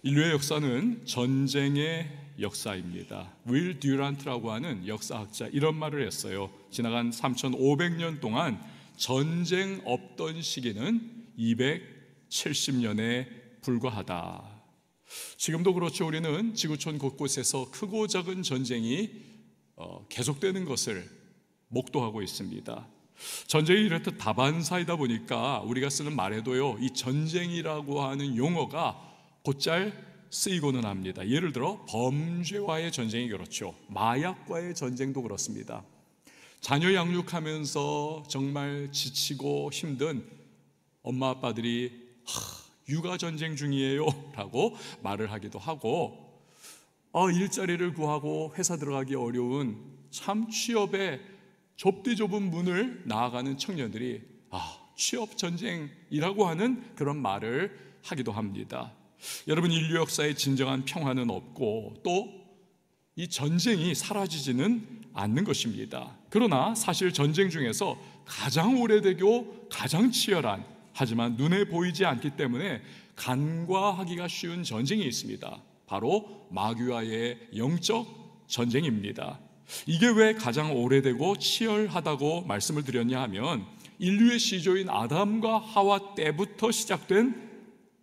인류의 역사는 전쟁의 역사입니다. 윌 듀란트라고 하는 역사학자 이런 말을 했어요. 지나간 3500년 동안 전쟁 없던 시기는 270년에 불과하다. 지금도 그렇죠. 우리는 지구촌 곳곳에서 크고 작은 전쟁이 계속되는 것을 목도하고 있습니다. 전쟁이 이렇듯 다반사이다 보니까 우리가 쓰는 말에도요, 이 전쟁이라고 하는 용어가 곧잘 쓰이고는 합니다. 예를 들어 범죄와의 전쟁이 그렇죠. 마약과의 전쟁도 그렇습니다. 자녀 양육하면서 정말 지치고 힘든 엄마 아빠들이 육아 전쟁 중이에요 라고 말을 하기도 하고, 일자리를 구하고 회사 들어가기 어려운 참 취업의 좁디 좁은 문을 나아가는 청년들이 취업 전쟁이라고 하는 그런 말을 하기도 합니다. 여러분, 인류 역사의 진정한 평화는 없고 또 이 전쟁이 사라지지는 않는 것입니다. 그러나 사실 전쟁 중에서 가장 오래되고 가장 치열한, 하지만 눈에 보이지 않기 때문에 간과하기가 쉬운 전쟁이 있습니다. 바로 마귀와의 영적 전쟁입니다. 이게 왜 가장 오래되고 치열하다고 말씀을 드렸냐 하면 인류의 시조인 아담과 하와 때부터 시작된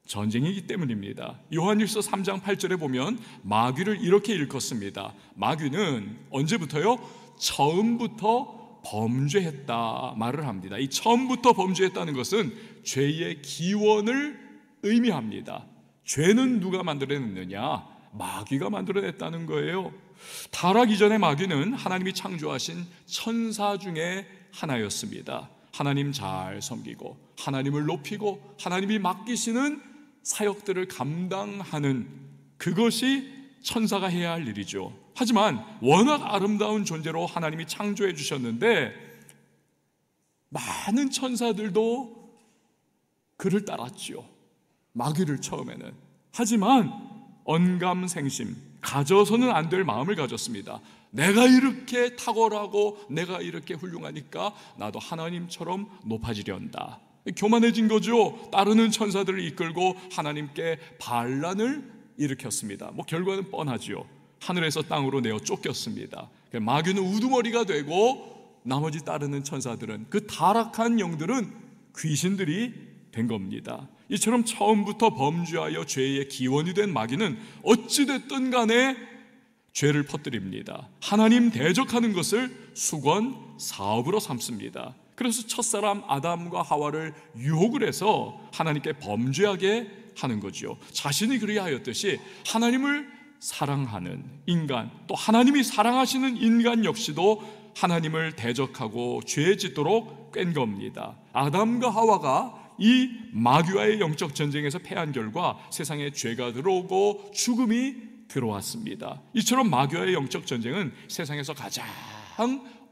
전쟁이기 때문입니다. 요한일서 3장 8절에 보면 마귀를 이렇게 일컫습니다. 마귀는 언제부터요? 처음부터 범죄했다 말을 합니다. 이 처음부터 범죄했다는 것은 죄의 기원을 의미합니다. 죄는 누가 만들어냈느냐? 마귀가 만들어냈다는 거예요. 타락 이전의 마귀는 하나님이 창조하신 천사 중에 하나였습니다. 하나님 잘 섬기고 하나님을 높이고 하나님이 맡기시는 사역들을 감당하는, 그것이 천사가 해야 할 일이죠. 하지만 워낙 아름다운 존재로 하나님이 창조해 주셨는데 많은 천사들도 그를 따랐죠. 마귀를 처음에는. 하지만 언감생심, 가져서는 안 될 마음을 가졌습니다. 내가 이렇게 탁월하고 내가 이렇게 훌륭하니까 나도 하나님처럼 높아지련다. 교만해진 거죠. 따르는 천사들을 이끌고 하나님께 반란을 일으켰습니다. 결과는 뻔하지요. 하늘에서 땅으로 내어 쫓겼습니다. 마귀는 우두머리가 되고 나머지 따르는 천사들은, 그 타락한 영들은 귀신들이 된 겁니다. 이처럼 처음부터 범죄하여 죄의 기원이 된 마귀는 어찌됐든 간에 죄를 퍼뜨립니다. 하나님 대적하는 것을 수건 사업으로 삼습니다. 그래서 첫사람 아담과 하와를 유혹을 해서 하나님께 범죄하게 하는 거죠. 자신이 그리하였듯이 하나님을 사랑하는 인간, 또 하나님이 사랑하시는 인간 역시도 하나님을 대적하고 죄 짓도록 깬 겁니다. 아담과 하와가 이 마귀와의 영적 전쟁에서 패한 결과 세상에 죄가 들어오고 죽음이 들어왔습니다. 이처럼 마귀와의 영적 전쟁은 세상에서 가장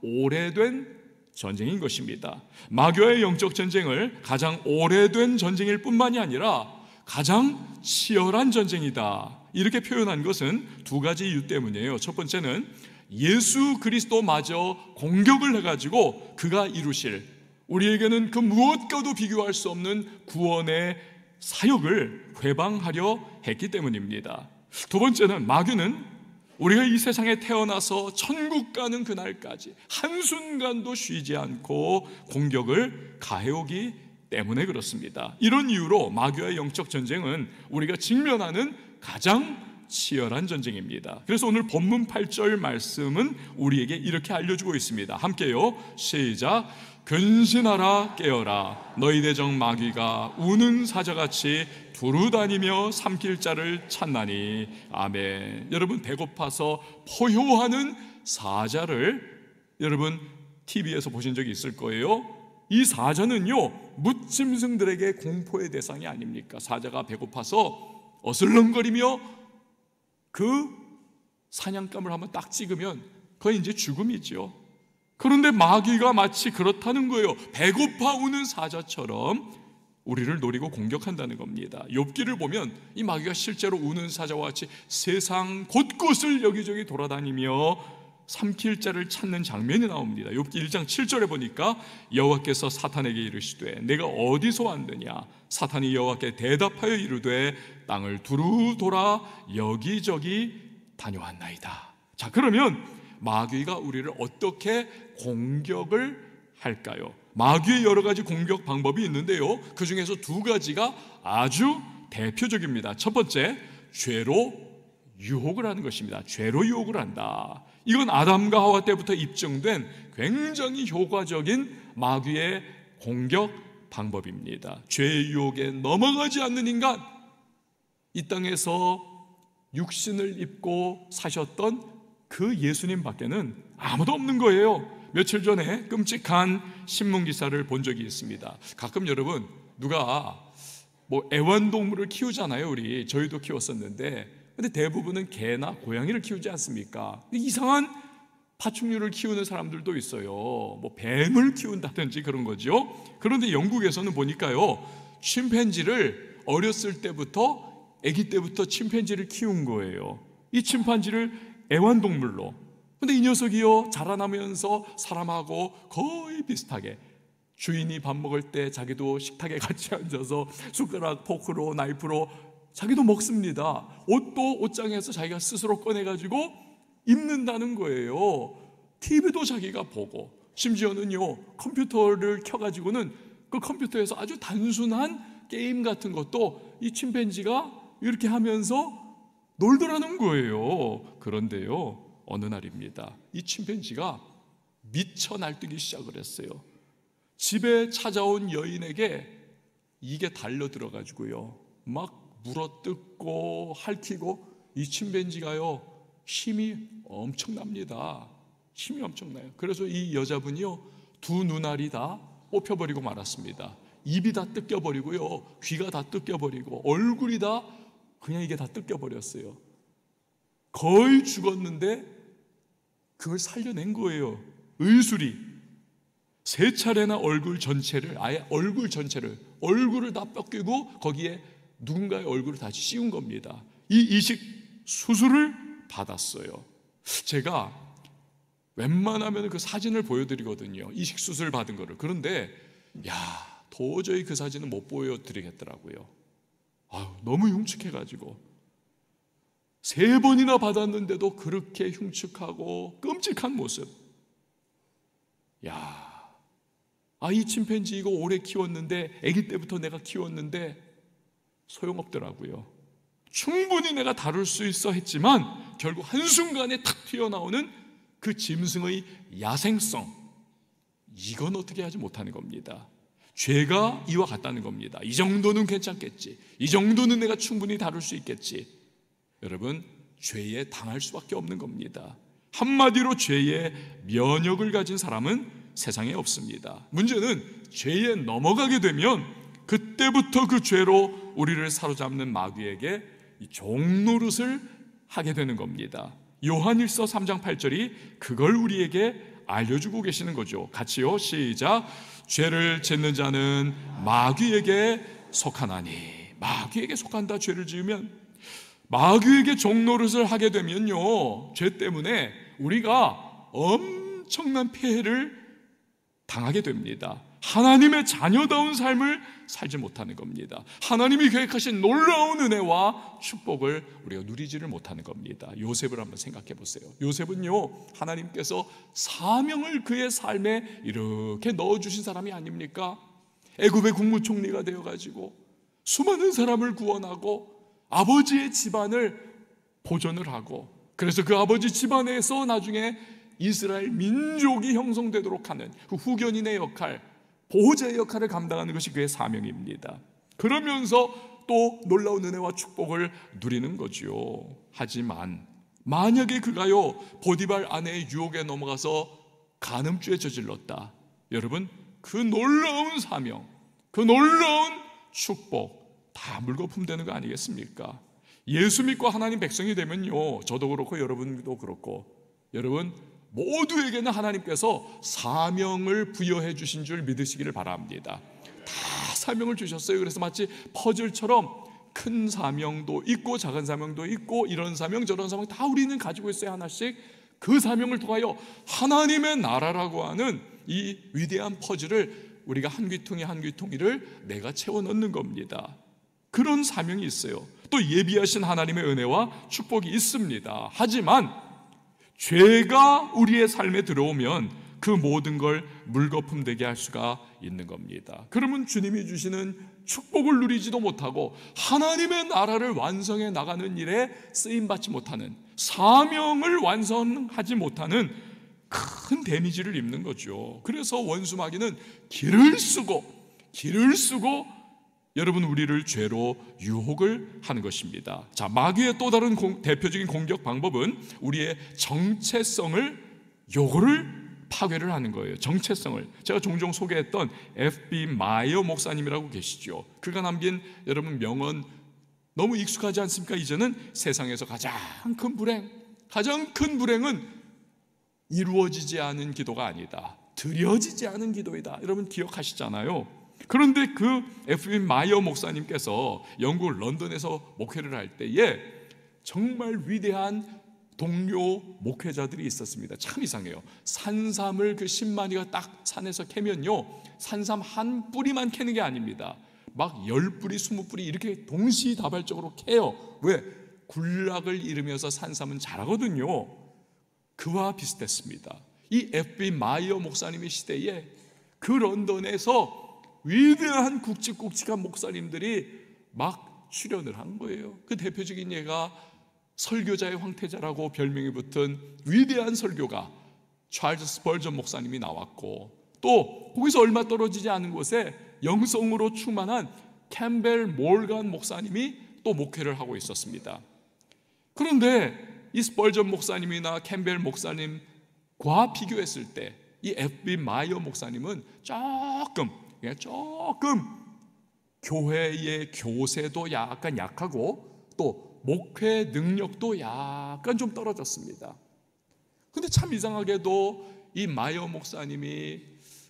오래된 전쟁인 것입니다. 마귀와의 영적 전쟁을 가장 오래된 전쟁일 뿐만이 아니라 가장 치열한 전쟁이다, 이렇게 표현한 것은 두 가지 이유 때문이에요. 첫 번째는 예수 그리스도마저 공격을 해가지고 그가 이루실, 우리에게는 그 무엇과도 비교할 수 없는 구원의 사역을 회방하려 했기 때문입니다. 두 번째는 마귀는 우리가 이 세상에 태어나서 천국 가는 그날까지 한순간도 쉬지 않고 공격을 가해오기 때문에 그렇습니다. 이런 이유로 마귀와의 영적 전쟁은 우리가 직면하는 가장 치열한 전쟁입니다. 그래서 오늘 본문 8절 말씀은 우리에게 이렇게 알려주고 있습니다. 함께요, 시작. 근신하라, 깨어라. 너희 대적 마귀가 우는 사자같이 두루다니며 삼킬 자를 찾나니. 아멘. 여러분, 배고파서 포효하는 사자를 여러분 TV에서 보신 적이 있을 거예요. 이 사자는요, 무짐승들에게 공포의 대상이 아닙니까? 사자가 배고파서 어슬렁거리며 그 사냥감을 한번 딱 찍으면 그건 이제 죽음이죠. 그런데 마귀가 마치 그렇다는 거예요. 배고파 우는 사자처럼 우리를 노리고 공격한다는 겁니다. 욥기를 보면 이 마귀가 실제로 우는 사자와 같이 세상 곳곳을 여기저기 돌아다니며 삼킬 자를 찾는 장면이 나옵니다. 욥기 1장 7절에 보니까 여호와께서 사탄에게 이르시되 내가 어디서 왔느냐? 사탄이 여호와께 대답하여 이르되 땅을 두루 돌아 여기저기 다녀왔나이다. 자, 그러면 마귀가 우리를 어떻게 공격을 할까요? 마귀의 여러 가지 공격 방법이 있는데요, 그 중에서 두 가지가 아주 대표적입니다. 첫 번째, 죄로 유혹을 하는 것입니다. 죄로 유혹을 한다. 이건 아담과 하와 때부터 입증된 굉장히 효과적인 마귀의 공격 방법입니다. 죄의 유혹에 넘어가지 않는 인간, 이 땅에서 육신을 입고 사셨던 그 예수님 밖에는 아무도 없는 거예요. 며칠 전에 끔찍한 신문기사를 본 적이 있습니다. 가끔 여러분, 누가 애완동물을 키우잖아요. 저희도 키웠었는데, 근데 대부분은 개나 고양이를 키우지 않습니까? 이상한 파충류를 키우는 사람들도 있어요. 뱀을 키운다든지 그런 거죠. 그런데 영국에서는 보니까요, 침팬지를 어렸을 때부터, 아기 때부터 침팬지를 키운 거예요. 이 침팬지를 애완동물로. 근데 이 녀석이요, 자라나면서 사람하고 거의 비슷하게, 주인이 밥 먹을 때 자기도 식탁에 같이 앉아서 숟가락, 포크로, 나이프로 자기도 먹습니다. 옷도 옷장에서 자기가 스스로 꺼내가지고 입는다는 거예요. TV도 자기가 보고, 심지어는요, 컴퓨터를 켜가지고는 그 컴퓨터에서 아주 단순한 게임 같은 것도 이 침팬지가 이렇게 하면서 놀더라는 거예요. 그런데요, 어느 날입니다, 이 침팬지가 미쳐 날뛰기 시작을 했어요. 집에 찾아온 여인에게 이게 달려들어가지고요, 막 물어뜯고 핥히고, 이 침팬지가요, 힘이 엄청납니다. 힘이 엄청나요. 그래서 이 여자분이요, 두 눈알이 다 뽑혀버리고 말았습니다. 입이 다 뜯겨버리고요, 귀가 다 뜯겨버리고, 얼굴이 다 그냥 이게 다 뜯겨버렸어요. 거의 죽었는데 그걸 살려낸 거예요. 의술이 세 차례나 얼굴 전체를, 아예 얼굴 전체를, 얼굴을 다 뺏기고 거기에 누군가의 얼굴을 다시 씌운 겁니다. 이 이식 수술을 받았어요. 제가 웬만하면 그 사진을 보여드리거든요, 이식 수술 받은 거를. 그런데 도저히 그 사진은 못 보여드리겠더라고요. 너무 흉측해가지고. 3번이나 받았는데도 그렇게 흉측하고 끔찍한 모습. 이 침팬지 이거 오래 키웠는데, 아기 때부터 내가 키웠는데 소용없더라고요. 충분히 내가 다룰 수 있어 했지만 결국 한순간에 탁 튀어나오는 그 짐승의 야생성, 이건 어떻게 하지 못하는 겁니다. 죄가 이와 같다는 겁니다. 이 정도는 괜찮겠지, 이 정도는 내가 충분히 다룰 수 있겠지. 여러분, 죄에 당할 수밖에 없는 겁니다. 한마디로 죄의 면역을 가진 사람은 세상에 없습니다. 문제는 죄에 넘어가게 되면 그때부터 그 죄로 우리를 사로잡는 마귀에게 종노릇을 하게 되는 겁니다. 요한일서 3장 8절이 그걸 우리에게 알려주고 계시는 거죠. 같이요, 시작. 죄를 짓는 자는 마귀에게 속하나니. 마귀에게 속한다. 죄를 지으면 마귀에게 종노릇을 하게 되면요, 죄 때문에 우리가 엄청난 폐해를 당하게 됩니다. 하나님의 자녀다운 삶을 살지 못하는 겁니다. 하나님이 계획하신 놀라운 은혜와 축복을 우리가 누리지를 못하는 겁니다. 요셉을 한번 생각해 보세요. 요셉은요, 하나님께서 사명을 그의 삶에 이렇게 넣어주신 사람이 아닙니까? 애굽의 국무총리가 되어가지고 수많은 사람을 구원하고 아버지의 집안을 보존을 하고, 그래서 그 아버지 집안에서 나중에 이스라엘 민족이 형성되도록 하는 그 후견인의 역할, 보호자의 역할을 감당하는 것이 그의 사명입니다. 그러면서 또 놀라운 은혜와 축복을 누리는 거죠. 하지만 만약에 그가요, 포디발 아내의 유혹에 넘어가서 간음죄에 저질렀다. 여러분, 그 놀라운 사명, 그 놀라운 축복 다 물거품 되는 거 아니겠습니까? 예수 믿고 하나님 백성이 되면요, 저도 그렇고 여러분도 그렇고, 여러분 모두에게는 하나님께서 사명을 부여해 주신 줄 믿으시기를 바랍니다. 다 사명을 주셨어요. 그래서 마치 퍼즐처럼 큰 사명도 있고 작은 사명도 있고, 이런 사명 저런 사명 다 우리는 가지고 있어요, 하나씩. 그 사명을 통하여 하나님의 나라라고 하는 이 위대한 퍼즐을 우리가 한 귀퉁이 한 귀퉁이를 내가 채워 넣는 겁니다. 그런 사명이 있어요. 또 예비하신 하나님의 은혜와 축복이 있습니다. 하지만 죄가 우리의 삶에 들어오면 그 모든 걸 물거품 되게 할 수가 있는 겁니다. 그러면 주님이 주시는 축복을 누리지도 못하고 하나님의 나라를 완성해 나가는 일에 쓰임받지 못하는, 사명을 완성하지 못하는 큰 데미지를 입는 거죠. 그래서 원수 마귀는 길을 쓰고 여러분 우리를 죄로 유혹을 하는 것입니다. 자, 마귀의 또 다른 대표적인 공격 방법은 우리의 정체성을, 요거를 파괴를 하는 거예요. 정체성을. 제가 종종 소개했던 F.B. 마이어 목사님이라고 계시죠. 그가 남긴 여러분 명언 너무 익숙하지 않습니까? 이제는 세상에서 가장 큰 불행은 이루어지지 않은 기도가 아니다, 드려지지 않은 기도이다. 여러분 기억하시잖아요. 그런데 그 F.B. 마이어 목사님께서 영국 런던에서 목회를 할 때에 정말 위대한 동료 목회자들이 있었습니다. 참 이상해요. 산삼을 그 10마리가 딱 산에서 캐면요, 산삼 한 뿌리만 캐는 게 아닙니다. 막 10뿌리, 20뿌리 이렇게 동시다발적으로 캐요. 왜? 군락을 이루면서 산삼은 자라거든요. 그와 비슷했습니다. 이 F.B. 마이어 목사님의 시대에 그 런던에서 위대한 굵직굵직한 목사님들이 막 출연을 한 거예요. 그 대표적인 예가 설교자의 황태자라고 별명이 붙은 위대한 설교가 찰스 스펄전 목사님이 나왔고, 또 거기서 얼마 떨어지지 않은 곳에 영성으로 충만한 캠벨 몰간 목사님이 또 목회를 하고 있었습니다. 그런데 이 스펄전 목사님이나 캠벨 목사님과 비교했을 때 이 F.B. 마이어 목사님은 조금 교회의 교세도 약간 약하고 또 목회 능력도 약간 좀 떨어졌습니다. 근데 참 이상하게도 이 마이어 목사님이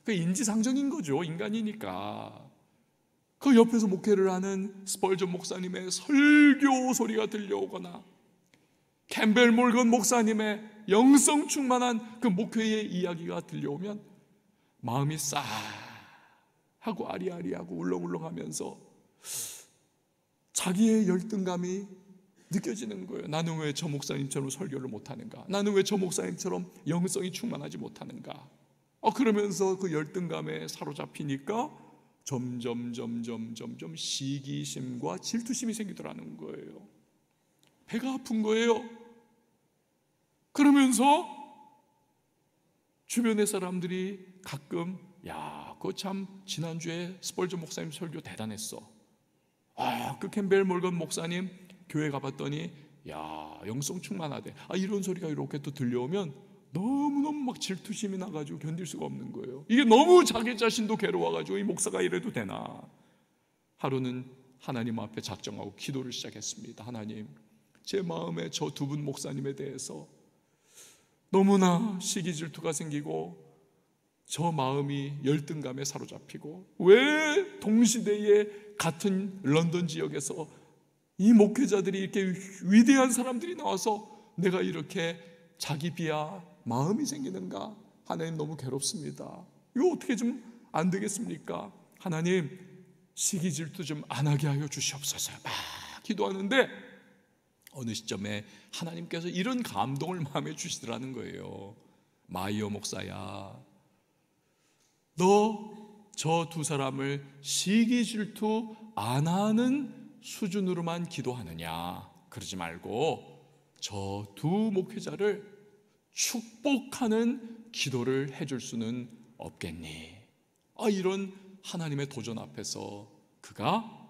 그 인지상정인 거죠. 인간이니까. 그 옆에서 목회를 하는 스펄전 목사님의 설교 소리가 들려오거나 캠벨 몰건 목사님의 영성 충만한 그 목회의 이야기가 들려오면 마음이 싸하고 아리아리하고 울렁울렁하면서 자기의 열등감이 느껴지는 거예요. 나는 왜 저 목사님처럼 설교를 못하는가? 나는 왜 저 목사님처럼 영성이 충만하지 못하는가? 그러면서 그 열등감에 사로잡히니까 점점 시기심과 질투심이 생기더라는 거예요. 배가 아픈 거예요. 그러면서 주변의 사람들이 가끔 그거 참 지난주에 스펄전 목사님 설교 대단했어. 그 캠벨 몰건 목사님 교회 가봤더니 영성 충만하대. 이런 소리가 이렇게 또 들려오면 너무너무 막 질투심이 나가지고 견딜 수가 없는 거예요. 이게 너무 자기 자신도 괴로워가지고 이 목사가 이래도 되나. 하루는 하나님 앞에 작정하고 기도를 시작했습니다. 하나님, 제 마음에 저 두 분 목사님에 대해서 너무나 시기 질투가 생기고 저 마음이 열등감에 사로잡히고, 왜 동시대에 같은 런던 지역에서 이 목회자들이 이렇게 위대한 사람들이 나와서 내가 이렇게 자기 비하 마음이 생기는가? 하나님, 너무 괴롭습니다. 이거 어떻게 좀 안 되겠습니까? 하나님, 시기 질투 좀 안 하게 하여 주시옵소서. 막 기도하는데 어느 시점에 하나님께서 이런 감동을 마음에 주시더라는 거예요. 마이어 목사야, 너 저 두 사람을 시기 질투 안 하는 수준으로만 기도하느냐? 그러지 말고 저 두 목회자를 축복하는 기도를 해줄 수는 없겠니? 이런 하나님의 도전 앞에서 그가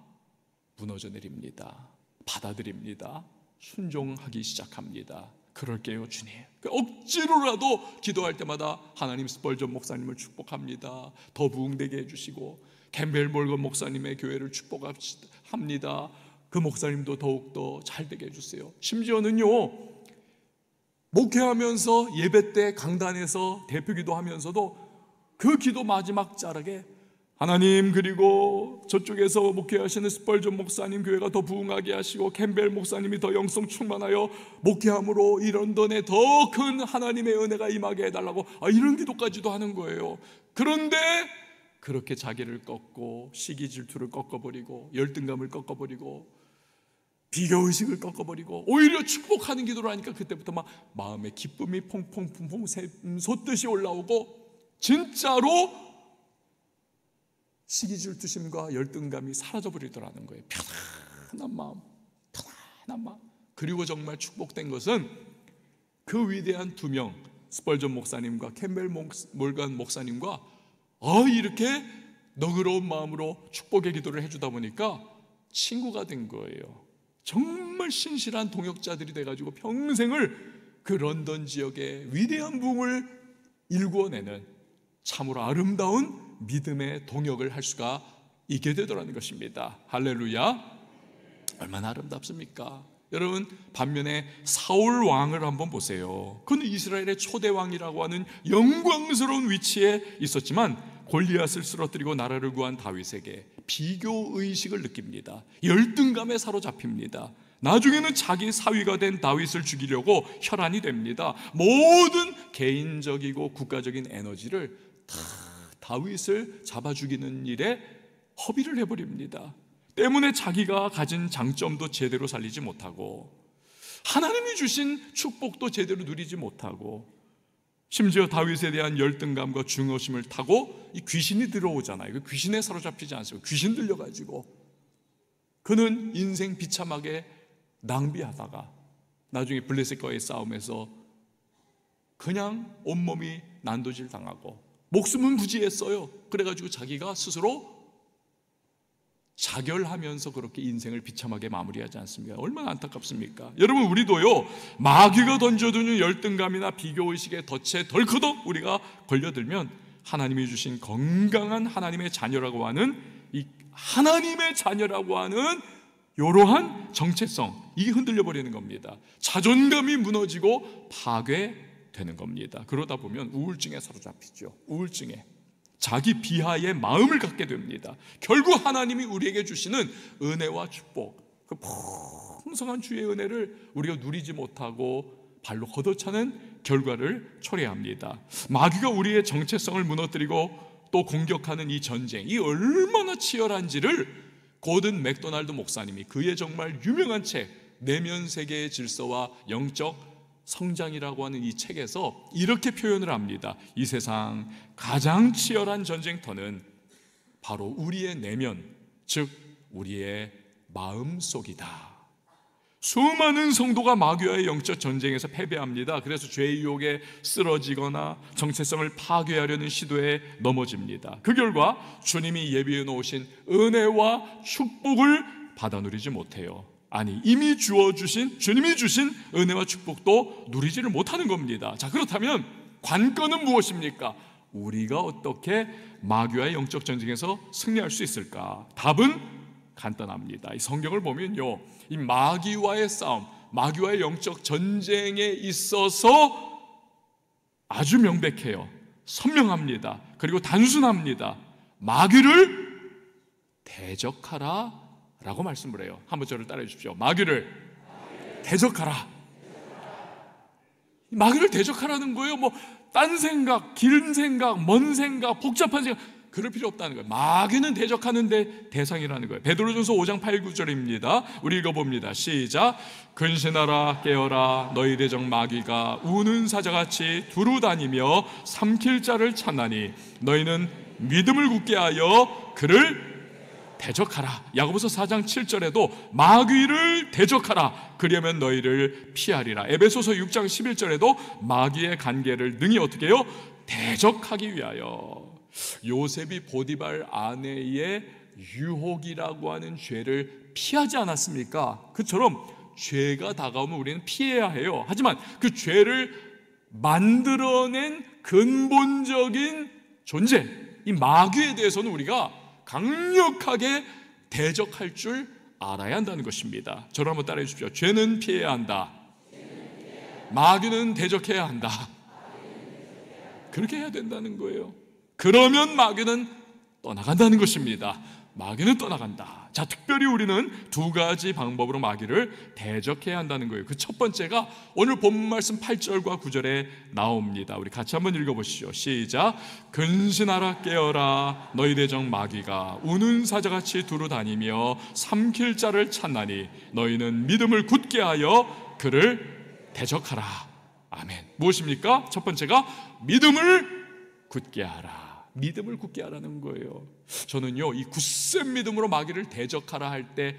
무너져 내립니다. 받아들입니다. 순종하기 시작합니다. 그럴게요, 주님. 억지로라도 기도할 때마다 하나님 스펄전 목사님을 축복합니다. 더 부흥되게 해주시고 캠벨 몰건 목사님의 교회를 축복합니다. 그 목사님도 더욱더 잘되게 해주세요. 심지어는요, 목회하면서 예배 때 강단에서 대표기도 하면서도 그 기도 마지막 자락에 하나님, 그리고 저쪽에서 목회하시는 스펄전 목사님 교회가 더 부흥하게 하시고 캠벨 목사님이 더 영성 충만하여 목회함으로 이 런던에 더 큰 하나님의 은혜가 임하게 해달라고 이런 기도까지도 하는 거예요. 그런데 그렇게 자기를 꺾고 시기 질투를 꺾어버리고 열등감을 꺾어버리고 비교의식을 꺾어버리고 오히려 축복하는 기도를 하니까 그때부터 막 마음에 기쁨이 퐁퐁퐁퐁 솟듯이 올라오고 진짜로 시기 질투심과 열등감이 사라져버리더라는 거예요. 편안한 마음. 그리고 정말 축복된 것은 그 위대한 두 명, 스펄전 목사님과 캠벨 몰간 목사님과 이렇게 너그러운 마음으로 축복의 기도를 해주다 보니까 친구가 된 거예요. 정말 신실한 동역자들이 돼가지고 평생을 그 런던 지역의 위대한 부흥을 일구어내는 참으로 아름다운 믿음의 동역을 할 수가 있게 되더라는 것입니다. 할렐루야. 얼마나 아름답습니까? 여러분, 반면에 사울 왕을 한번 보세요. 그는 이스라엘의 초대 왕이라고 하는 영광스러운 위치에 있었지만 골리앗을 쓰러뜨리고 나라를 구한 다윗에게 비교의식을 느낍니다. 열등감에 사로잡힙니다. 나중에는 자기 사위가 된 다윗을 죽이려고 혈안이 됩니다. 모든 개인적이고 국가적인 에너지를 다 다윗을 잡아 죽이는 일에 허비를 해버립니다. 때문에 자기가 가진 장점도 제대로 살리지 못하고 하나님이 주신 축복도 제대로 누리지 못하고 심지어 다윗에 대한 열등감과 중요심을 타고 이 귀신이 들어오잖아요. 그 귀신에 사로잡히지 않습니까? 귀신 들려가지고 그는 인생 비참하게 낭비하다가 나중에 블레셋과의 싸움에서 그냥 온몸이 난도질 당하고 목숨은 부지했어요. 그래가지고 자기가 스스로 자결하면서 그렇게 인생을 비참하게 마무리하지 않습니까? 얼마나 안타깝습니까? 여러분, 우리도요 마귀가 던져두는 열등감이나 비교의식에 덫에 덜커덕 우리가 걸려들면 하나님이 주신 건강한 하나님의 자녀라고 하는 이 하나님의 자녀라고 하는 이러한 정체성, 이게 흔들려 버리는 겁니다. 자존감이 무너지고 파괴되는 겁니다. 그러다 보면 우울증에 사로잡히죠. 우울증에 자기 비하의 마음을 갖게 됩니다. 결국 하나님이 우리에게 주시는 은혜와 축복, 그 풍성한 주의 은혜를 우리가 누리지 못하고 발로 걷어차는 결과를 초래합니다. 마귀가 우리의 정체성을 무너뜨리고 또 공격하는 이 전쟁, 이 얼마나 치열한지를 고든 맥도날드 목사님이 그의 정말 유명한 책 내면 세계의 질서와 영적 성장이라고 하는 이 책에서 이렇게 표현을 합니다. 이 세상 가장 치열한 전쟁터는 바로 우리의 내면, 즉 우리의 마음속이다. 수많은 성도가 마귀와의 영적 전쟁에서 패배합니다. 그래서 죄의 유혹에 쓰러지거나 정체성을 파괴하려는 시도에 넘어집니다. 그 결과 주님이 예비해 놓으신 은혜와 축복을 받아 누리지 못해요. 아니, 이미 주어주신, 주님이 주신 은혜와 축복도 누리지를 못하는 겁니다. 자, 그렇다면 관건은 무엇입니까? 우리가 어떻게 마귀와의 영적 전쟁에서 승리할 수 있을까? 답은 간단합니다. 이 성경을 보면요, 이 마귀와의 싸움, 마귀와의 영적 전쟁에 있어서 아주 명백해요. 선명합니다. 그리고 단순합니다. 마귀를 대적하라 라고 말씀을 해요. 한번 저를 따라해 주십시오. 마귀를 대적하라. 마귀를 대적하라는 거예요. 딴 생각, 긴 생각, 먼 생각, 복잡한 생각 그럴 필요 없다는 거예요. 마귀는 대적하는데 대상이라는 거예요. 베드로전서 5장 8, 9절입니다. 우리 읽어봅니다. 시작. 근신하라, 깨어라. 너희 대적 마귀가 우는 사자같이 두루다니며 삼킬 자를 찾나니 너희는 믿음을 굳게 하여 그를 대적하라. 야고보서 4장 7절에도 마귀를 대적하라. 그러면 너희를 피하리라. 에베소서 6장 11절에도 마귀의 관계를 능히 어떻게 해요? 대적하기 위하여. 요셉이 보디발 아내의 유혹이라고 하는 죄를 피하지 않았습니까? 그처럼 죄가 다가오면 우리는 피해야 해요. 하지만 그 죄를 만들어낸 근본적인 존재, 이 마귀에 대해서는 우리가 강력하게 대적할 줄 알아야 한다는 것입니다. 저를 한번 따라해 주십시오. 죄는 피해야 한다. 마귀는 대적해야 한다. 그렇게 해야 된다는 거예요. 그러면 마귀는 떠나간다는 것입니다. 마귀는 떠나간다. 자, 특별히 우리는 두 가지 방법으로 마귀를 대적해야 한다는 거예요. 그 첫 번째가 오늘 본문 말씀 8절과 9절에 나옵니다. 우리 같이 한번 읽어보시죠. 시작. 근신하라 깨어라 너희 대적 마귀가 우는 사자같이 두루 다니며 삼킬 자를 찾나니 너희는 믿음을 굳게 하여 그를 대적하라. 아멘. 무엇입니까? 첫 번째가 믿음을 굳게 하라. 믿음을 굳게 하라는 거예요. 저는요, 이 굳센 믿음으로 마귀를 대적하라 할 때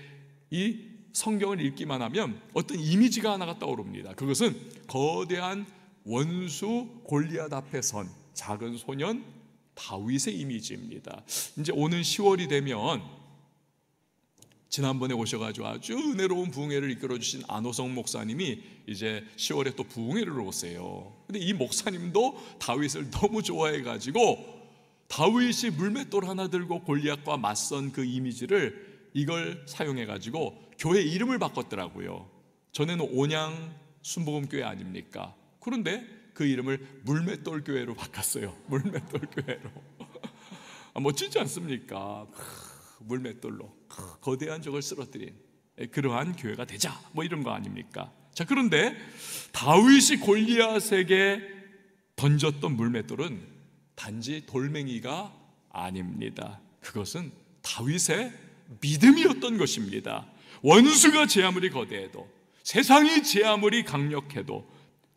이 성경을 읽기만 하면 어떤 이미지가 하나가 떠오릅니다. 그것은 거대한 원수 골리앗 앞에 선 작은 소년 다윗의 이미지입니다. 이제 오는 10월이 되면 지난번에 오셔가지고 아주 은혜로운 부흥회를 이끌어주신 안호성 목사님이 이제 10월에 또 부흥회를 오세요. 근데 이 목사님도 다윗을 너무 좋아해가지고 다윗이 물맷돌 하나 들고 골리앗과 맞선 그 이미지를 이걸 사용해가지고 교회 이름을 바꿨더라고요. 전에는 온양 순복음교회 아닙니까? 그런데 그 이름을 물맷돌 교회로 바꿨어요. 물맷돌 교회로. 멋지지 않습니까? 물맷돌로 거대한 적을 쓰러뜨린 그러한 교회가 되자, 뭐 이런 거 아닙니까? 자, 그런데 다윗이 골리앗에게 던졌던 물맷돌은 단지 돌멩이가 아닙니다. 그것은 다윗의 믿음이었던 것입니다. 원수가 제 아무리 거대해도, 세상이 제 아무리 강력해도,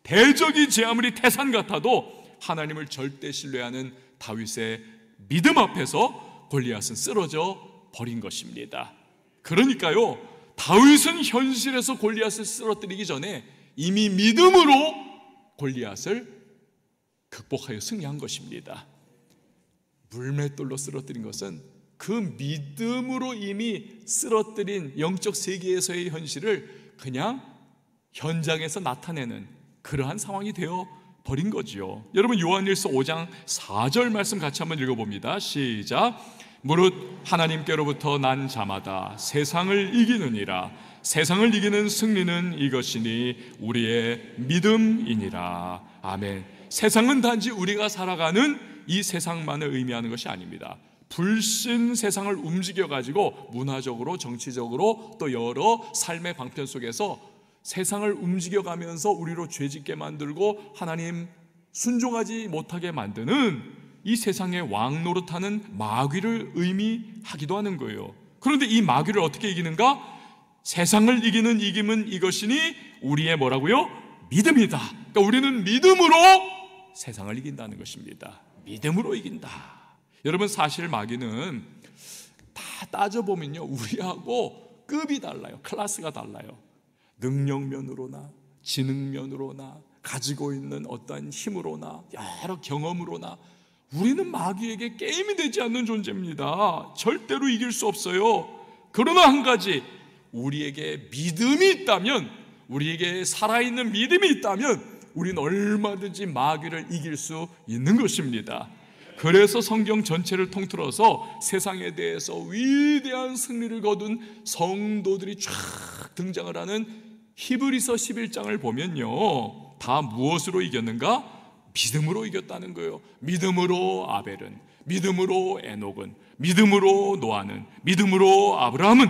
대적이 제 아무리 태산 같아도 하나님을 절대 신뢰하는 다윗의 믿음 앞에서 골리앗은 쓰러져 버린 것입니다. 그러니까요, 다윗은 현실에서 골리앗을 쓰러뜨리기 전에 이미 믿음으로 골리앗을 극복하여 승리한 것입니다. 물맷돌로 쓰러뜨린 것은 그 믿음으로 이미 쓰러뜨린 영적 세계에서의 현실을 그냥 현장에서 나타내는 그러한 상황이 되어 버린 거지요. 여러분, 요한일서 5장 4절 말씀 같이 한번 읽어봅니다. 시작. 무릇 하나님께로부터 난 자마다 세상을 이기느니라. 세상을 이기는 승리는 이것이니 우리의 믿음이니라. 아멘. 세상은 단지 우리가 살아가는 이 세상만을 의미하는 것이 아닙니다. 불신 세상을 움직여가지고 문화적으로, 정치적으로, 또 여러 삶의 방편 속에서 세상을 움직여가면서 우리로 죄짓게 만들고 하나님 순종하지 못하게 만드는 이 세상의 왕 노릇하는 마귀를 의미하기도 하는 거예요. 그런데 이 마귀를 어떻게 이기는가? 세상을 이기는 이김은 이것이니 우리의 뭐라고요? 믿음이다. 그러니까 우리는 믿음으로 세상을 이긴다는 것입니다. 믿음으로 이긴다. 여러분, 사실 마귀는 다 따져보면요, 우리하고 급이 달라요. 클래스가 달라요. 능력면으로나 지능면으로나 가지고 있는 어떤 힘으로나 여러 경험으로나 우리는 마귀에게 게임이 되지 않는 존재입니다. 절대로 이길 수 없어요. 그러나 한 가지, 우리에게 믿음이 있다면, 우리에게 살아있는 믿음이 있다면 우리는 얼마든지 마귀를 이길 수 있는 것입니다. 그래서 성경 전체를 통틀어서 세상에 대해서 위대한 승리를 거둔 성도들이 쫙 등장을 하는 히브리서 11장을 보면요, 다 무엇으로 이겼는가? 믿음으로 이겼다는 거예요. 믿음으로 아벨은, 믿음으로 에녹은, 믿음으로 노아는, 믿음으로 아브라함은,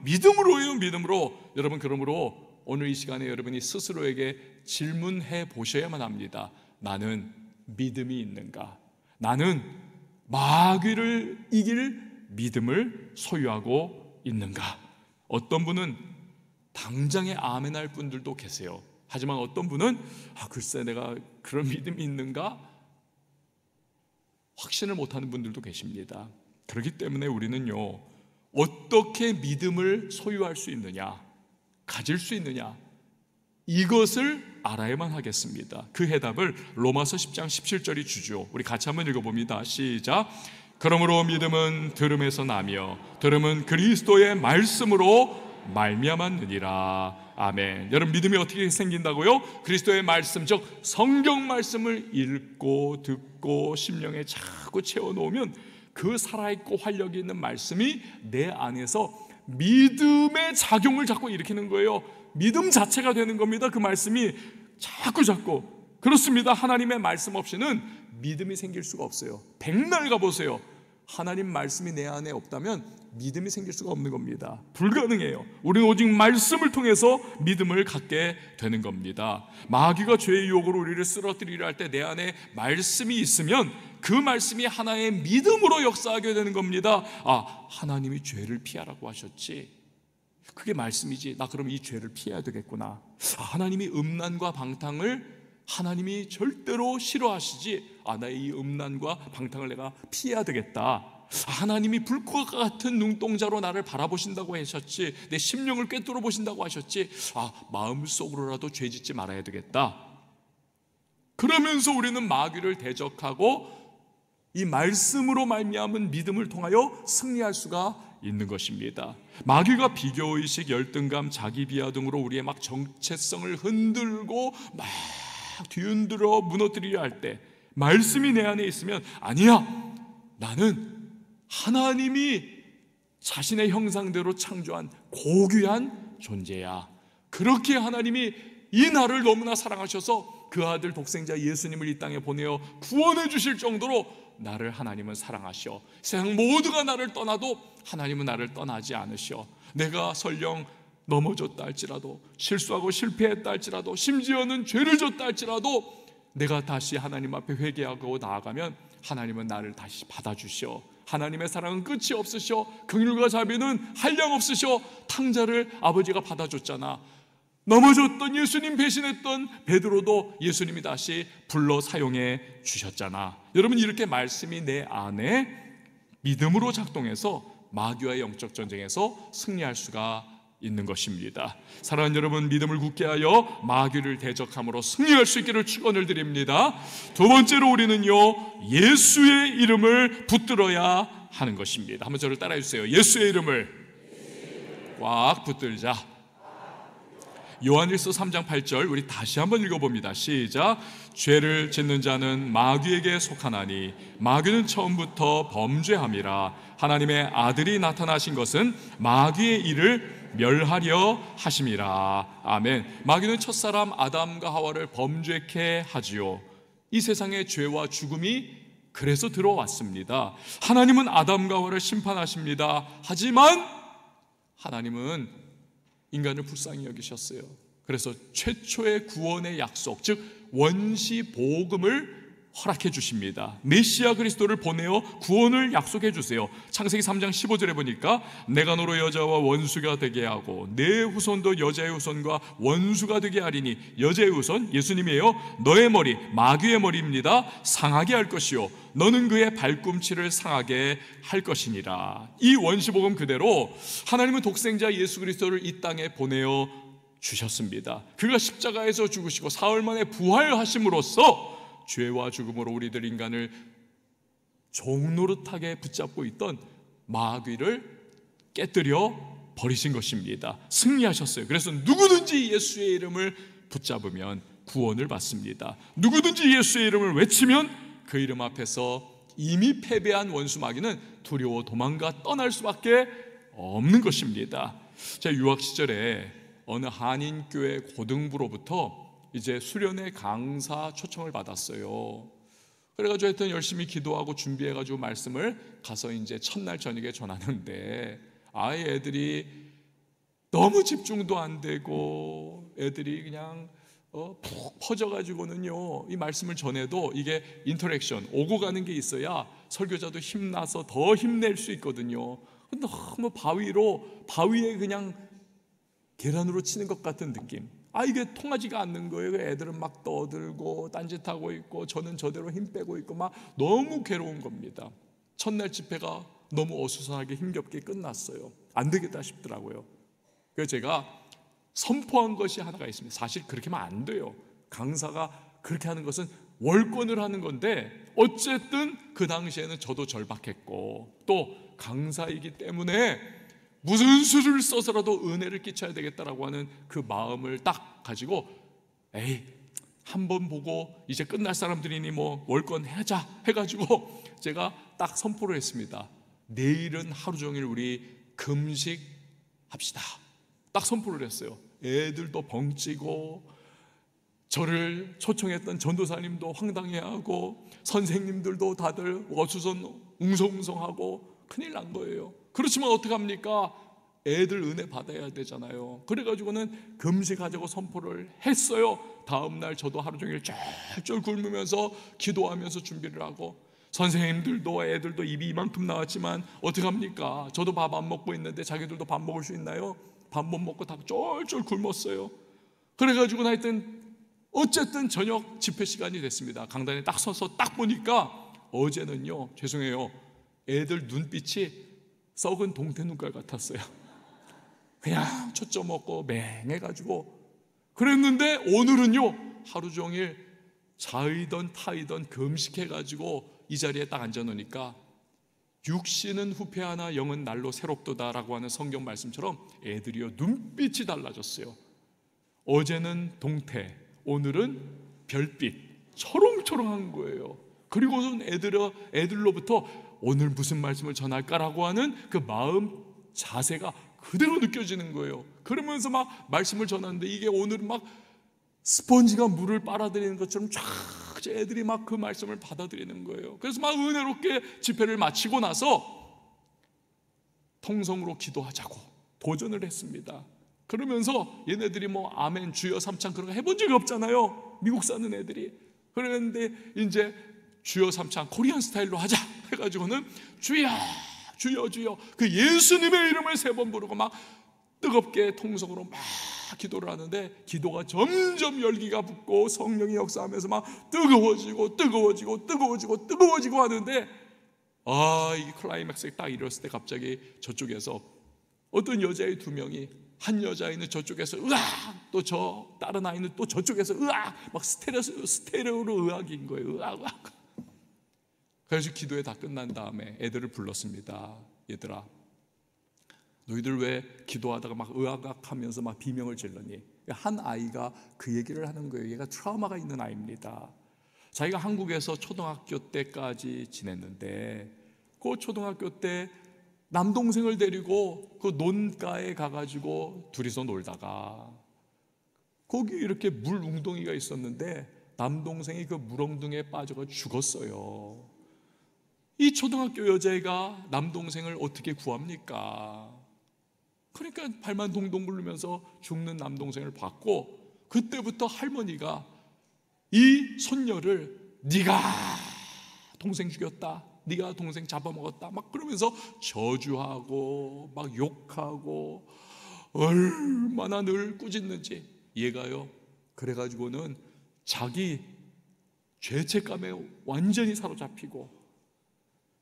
믿음으로요, 믿음으로. 여러분, 그러므로 오늘 이 시간에 여러분이 스스로에게 질문해 보셔야만 합니다. 나는 믿음이 있는가? 나는 마귀를 이길 믿음을 소유하고 있는가? 어떤 분은 당장에 아멘할 분들도 계세요. 하지만 어떤 분은 글쎄 내가 그런 믿음이 있는가? 확신을 못하는 분들도 계십니다. 그렇기 때문에 우리는요, 어떻게 믿음을 소유할 수 있느냐, 가질 수 있느냐, 이것을 알아야만 하겠습니다. 그 해답을 로마서 10장 17절이 주죠. 우리 같이 한번 읽어봅니다. 시작. 그러므로 믿음은 들음에서 나며 들음은 그리스도의 말씀으로 말미암았느니라. 아멘. 여러분, 믿음이 어떻게 생긴다고요? 그리스도의 말씀, 즉 성경 말씀을 읽고 듣고 심령에 자꾸 채워놓으면 그 살아있고 활력이 있는 말씀이 내 안에서 믿음의 작용을 자꾸 일으키는 거예요. 믿음 자체가 되는 겁니다. 그 말씀이 자꾸. 그렇습니다. 하나님의 말씀 없이는 믿음이 생길 수가 없어요. 백날 가보세요. 하나님 말씀이 내 안에 없다면 믿음이 생길 수가 없는 겁니다. 불가능해요. 우리는 오직 말씀을 통해서 믿음을 갖게 되는 겁니다. 마귀가 죄의 유혹으로 우리를 쓰러뜨리려 할 때 내 안에 말씀이 있으면 그 말씀이 하나의 믿음으로 역사하게 되는 겁니다. 아, 하나님이 죄를 피하라고 하셨지, 그게 말씀이지, 나 그럼 이 죄를 피해야 되겠구나. 아, 하나님이 음란과 방탕을 하나님이 절대로 싫어하시지, 아, 나의 이 음란과 방탕을 내가 피해야 되겠다. 하나님이 불꽃 같은 눈동자로 나를 바라보신다고 하셨지, 내 심령을 꿰뚫어 보신다고 하셨지, 아, 마음속으로라도 죄 짓지 말아야 되겠다. 그러면서 우리는 마귀를 대적하고 이 말씀으로 말미암은 믿음을 통하여 승리할 수가 있는 것입니다. 마귀가 비교의식, 열등감, 자기 비하 등으로 우리의 막 정체성을 흔들고 막 뒤흔들어 무너뜨리려 할 때 말씀이 내 안에 있으면, 아니야, 나는 하나님이 자신의 형상대로 창조한 고귀한 존재야. 그렇게 하나님이 이 나를 너무나 사랑하셔서 그 아들 독생자 예수님을 이 땅에 보내어 구원해 주실 정도로 나를 하나님은 사랑하셔. 세상 모두가 나를 떠나도 하나님은 나를 떠나지 않으셔. 내가 설령 넘어졌다 할지라도, 실수하고 실패했다 할지라도, 심지어는 죄를 졌다 할지라도 내가 다시 하나님 앞에 회개하고 나아가면 하나님은 나를 다시 받아주셔. 하나님의 사랑은 끝이 없으셔. 긍휼과 자비는 한량 없으셔. 탕자를 아버지가 받아줬잖아. 넘어졌던 예수님 배신했던 베드로도 예수님이 다시 불러 사용해 주셨잖아. 여러분, 이렇게 말씀이 내 안에 믿음으로 작동해서 마귀와의 영적 전쟁에서 승리할 수가 있는 것입니다. 사랑하는 여러분, 믿음을 굳게 하여 마귀를 대적함으로 승리할 수 있기를 축원을 드립니다. 두 번째로 우리는요, 예수의 이름을 붙들어야 하는 것입니다. 한번 저를 따라해 주세요. 예수의 이름을 꽉 붙들자. 요한일서 3장 8절 우리 다시 한번 읽어봅니다. 시작. 죄를 짓는 자는 마귀에게 속하나니 마귀는 처음부터 범죄함이라. 하나님의 아들이 나타나신 것은 마귀의 일을 멸하려 하심이라. 아멘. 마귀는 첫사람 아담과 하와를 범죄케 하지요. 이 세상에 죄와 죽음이 그래서 들어왔습니다. 하나님은 아담과 하와를 심판하십니다. 하지만 하나님은 인간을 불쌍히 여기셨어요. 그래서 최초의 구원의 약속, 즉 원시 복음을 허락해 주십니다. 메시아 그리스도를 보내어 구원을 약속해 주세요. 창세기 3장 15절에 보니까 내가 너로 여자와 원수가 되게 하고 내 후손도 여자의 후손과 원수가 되게 하리니, 여자의 후손 예수님이에요. 너의 머리 마귀의 머리입니다. 상하게 할 것이요 너는 그의 발꿈치를 상하게 할 것이니라. 이 원시 복음 그대로 하나님은 독생자 예수 그리스도를 이 땅에 보내어 주셨습니다. 그가 십자가에서 죽으시고 사흘 만에 부활하심으로써 죄와 죽음으로 우리들 인간을 종노릇하게 붙잡고 있던 마귀를 깨뜨려 버리신 것입니다. 승리하셨어요. 그래서 누구든지 예수의 이름을 붙잡으면 구원을 받습니다. 누구든지 예수의 이름을 외치면 그 이름 앞에서 이미 패배한 원수 마귀는 두려워 도망가 떠날 수밖에 없는 것입니다. 제가 유학 시절에 어느 한인교회 고등부로부터 이제 수련회 강사 초청을 받았어요. 그래가지고 하여튼 열심히 기도하고 준비해가지고 말씀을 가서 이제 첫날 저녁에 전하는데, 아예 애들이 너무 집중도 안 되고 애들이 그냥 푹 퍼져가지고는요, 이 말씀을 전해도 이게 인터랙션, 오고 가는 게 있어야 설교자도 힘나서 더 힘낼 수 있거든요. 너무 바위에 그냥 계란으로 치는 것 같은 느낌. 이게 통하지가 않는 거예요. 애들은 막 떠들고 딴짓하고 있고 저는 저대로 힘 빼고 있고 막 너무 괴로운 겁니다. 첫날 집회가 너무 어수선하게 힘겹게 끝났어요. 안 되겠다 싶더라고요. 그래서 제가 선포한 것이 하나가 있습니다. 사실 그렇게 하면 안 돼요. 강사가 그렇게 하는 것은 월권을 하는 건데, 어쨌든 그 당시에는 저도 절박했고 또 강사이기 때문에 무슨 수를 써서라도 은혜를 끼쳐야 되겠다라고 하는 그 마음을 딱 가지고, 한번 보고 이제 끝날 사람들이니 뭐 월권 하자 해가지고 제가 딱 선포를 했습니다. 내일은 하루 종일 우리 금식합시다. 딱 선포를 했어요. 애들도 벙찌고 저를 초청했던 전도사님도 황당해하고 선생님들도 다들 어수선 웅성웅성하고 큰일 난 거예요. 그렇지만 어떡합니까? 애들 은혜 받아야 되잖아요. 그래가지고는 금식하자고 선포를 했어요. 다음날 저도 하루 종일 쫄쫄 굶으면서 기도하면서 준비를 하고, 선생님들도 애들도 입이 이만큼 나왔지만 어떡합니까? 저도 밥 안 먹고 있는데 자기들도 밥 먹을 수 있나요? 밥 못 먹고 다 쫄쫄 굶었어요. 그래가지고 하여튼 어쨌든 저녁 집회 시간이 됐습니다. 강단에 딱 서서 딱 보니까 어제는요, 죄송해요, 애들 눈빛이 썩은 동태 눈깔 같았어요. 그냥 초점 없고 맹해가지고 그랬는데, 오늘은요 하루 종일 자이던 타이던 금식해가지고 이 자리에 딱 앉아놓으니까 육신은 후패하나 영은 날로 새롭도다라고 하는 성경 말씀처럼 애들이요 눈빛이 달라졌어요. 어제는 동태, 오늘은 별빛, 초롱초롱한 거예요. 그리고는 애들로부터 오늘 무슨 말씀을 전할까라고 하는 그 마음 자세가 그대로 느껴지는 거예요. 그러면서 막 말씀을 전하는데 이게 오늘은 막 스펀지가 물을 빨아들이는 것처럼 쫙 애들이 막 그 말씀을 받아들이는 거예요. 그래서 막 은혜롭게 집회를 마치고 나서 통성으로 기도하자고 도전을 했습니다. 그러면서 얘네들이 뭐 아멘 주여 삼창 그런 거 해본 적이 없잖아요, 미국 사는 애들이. 그랬는데 이제 주여 삼창 코리안 스타일로 하자 해가지고는 주여 주여 주여 그 예수님의 이름을 3번 부르고 막 뜨겁게 통성으로 막 기도를 하는데, 기도가 점점 열기가 붙고 성령이 역사하면서 막 뜨거워지고 뜨거워지고 뜨거워지고 뜨거워지고 하는데, 이 클라이맥스에 딱 이뤘을 때 갑자기 저쪽에서 어떤 여자애 2명이, 한 여자아이는 저쪽에서 으악, 또 저 다른 아이는 또 저쪽에서 으악, 막 스테레오로 으악인 거예요. 으악, 으악. 그래서 기도에 다 끝난 다음에 애들을 불렀습니다. 얘들아, 너희들 왜 기도하다가 막 으악하면서 막 비명을 질러니? 한 아이가 그 얘기를 하는 거예요. 얘가 트라우마가 있는 아이입니다. 자기가 한국에서 초등학교 때까지 지냈는데 그 초등학교 때 남동생을 데리고 그 논가에 가가지고 둘이서 놀다가 거기 이렇게 물 웅덩이가 있었는데 남동생이 그 물엉덩이에 빠져가 죽었어요. 이 초등학교 여자애가 남동생을 어떻게 구합니까? 그러니까 발만 동동 굴르면서 죽는 남동생을 봤고, 그때부터 할머니가 이 손녀를 네가 동생 죽였다, 네가 동생 잡아먹었다 막 그러면서 저주하고 막 욕하고 얼마나 늘 꾸짖는지. 얘가요 그래가지고는 자기 죄책감에 완전히 사로잡히고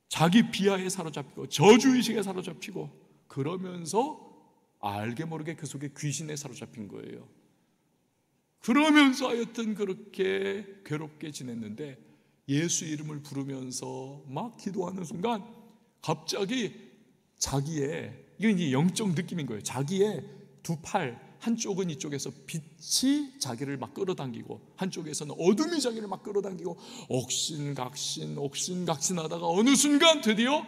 자기 비하에 사로잡히고 저주의식에 사로잡히고 그러면서 알게 모르게 그 속에 귀신에 사로잡힌 거예요. 그러면서 하여튼 그렇게 괴롭게 지냈는데 예수 이름을 부르면서 막 기도하는 순간 갑자기 자기의, 이건 이제 영적 느낌인 거예요. 자기의 2팔, 한쪽은 이쪽에서 빛이 자기를 막 끌어당기고 한쪽에서는 어둠이 자기를 막 끌어당기고 옥신각신 하다가 어느 순간 드디어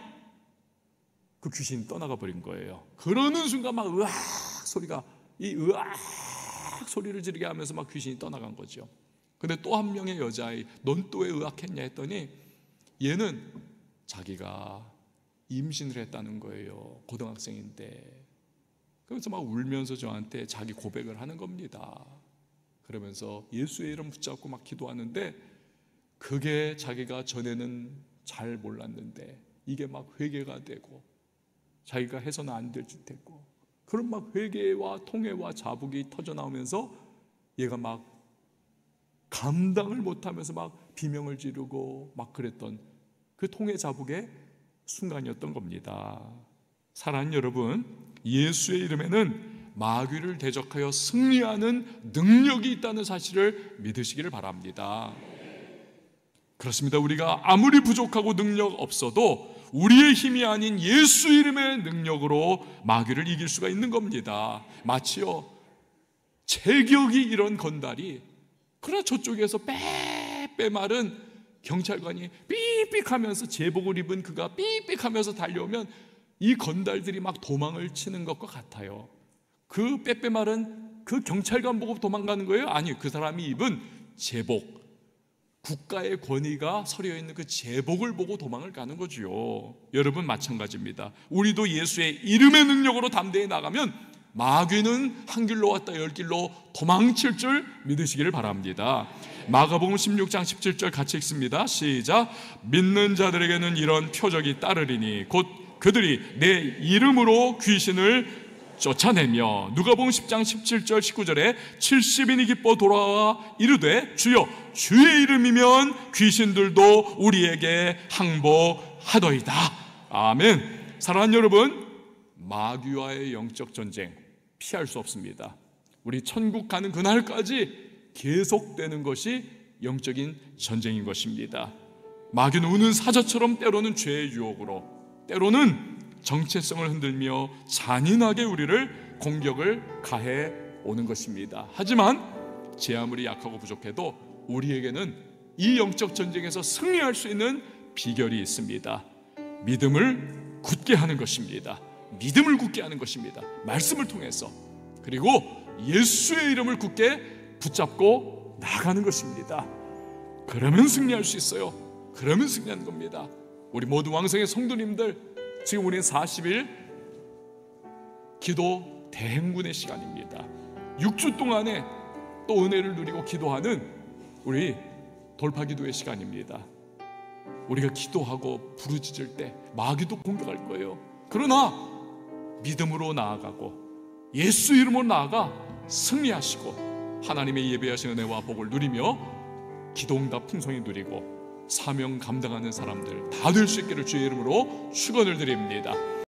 그 귀신이 떠나가 버린 거예요. 그러는 순간 막 으악 소리가, 이 으악 소리를 지르게 하면서 막 귀신이 떠나간 거죠. 근데 또 한 명의 여자아이, 넌 또 왜 의학했냐 했더니 얘는 자기가 임신을 했다는 거예요. 고등학생인데. 그래서 막 울면서 저한테 자기 고백을 하는 겁니다. 그러면서 예수의 이름 붙잡고 막 기도하는데, 그게 자기가 전에는 잘 몰랐는데 이게 막 회개가 되고 자기가 해서는 안 될 짓 했고, 그런 막 회개와 통회와 자복이 터져 나오면서 얘가 막 감당을 못하면서 막 비명을 지르고 막 그랬던 그 통회 자복의 순간이었던 겁니다. 사랑하는 여러분, 예수의 이름에는 마귀를 대적하여 승리하는 능력이 있다는 사실을 믿으시기를 바랍니다. 그렇습니다. 우리가 아무리 부족하고 능력 없어도 우리의 힘이 아닌 예수 이름의 능력으로 마귀를 이길 수가 있는 겁니다. 마치요 체격이 이런 건달이, 그러나 저쪽에서 빼빼 마른 경찰관이 삑삑하면서 제복을 입은 그가 삑삑하면서 달려오면 이 건달들이 막 도망을 치는 것과 같아요. 그 빼빼 마른 그 경찰관 보고 도망가는 거예요? 아니, 그 사람이 입은 제복, 국가의 권위가 서려 있는 그 제복을 보고 도망을 가는 거지요. 여러분 마찬가지입니다. 우리도 예수의 이름의 능력으로 담대히 나가면 마귀는 한 길로 왔다 열 길로 도망칠 줄 믿으시기를 바랍니다. 마가복음 16장 17절 같이 읽습니다. 시작. 믿는 자들에게는 이런 표적이 따르리니 곧 그들이 내 이름으로 귀신을 쫓아내며, 누가복음 10장 17절 19절에 70인이 기뻐 돌아와 이르되 주여 주의 이름이면 귀신들도 우리에게 항복하더이다. 아멘. 사랑하는 여러분, 마귀와의 영적 전쟁 피할 수 없습니다. 우리 천국 가는 그날까지 계속되는 것이 영적인 전쟁인 것입니다. 마귀는 우는 사자처럼 때로는 죄의 유혹으로, 때로는 정체성을 흔들며 잔인하게 우리를 공격을 가해 오는 것입니다. 하지만 제 아무리 약하고 부족해도 우리에게는 이 영적 전쟁에서 승리할 수 있는 비결이 있습니다. 믿음을 굳게 하는 것입니다. 믿음을 굳게 하는 것입니다. 말씀을 통해서, 그리고 예수의 이름을 굳게 붙잡고 나가는 것입니다. 그러면 승리할 수 있어요. 그러면 승리하는 겁니다. 우리 모두 왕성의 성도님들, 지금 우리는 40일 기도 대행군의 시간입니다. 6주 동안에 또 은혜를 누리고 기도하는 우리 돌파기도의 시간입니다. 우리가 기도하고 부르짖을 때 마귀도 공격할 거예요. 그러나 믿음으로 나아가고 예수 이름으로 나아가 승리하시고 하나님의 예배하신 은혜와 복을 누리며 기도응답 풍성히 누리고 사명 감당하는 사람들 다 될 수 있기를 주의 이름으로 축원을 드립니다.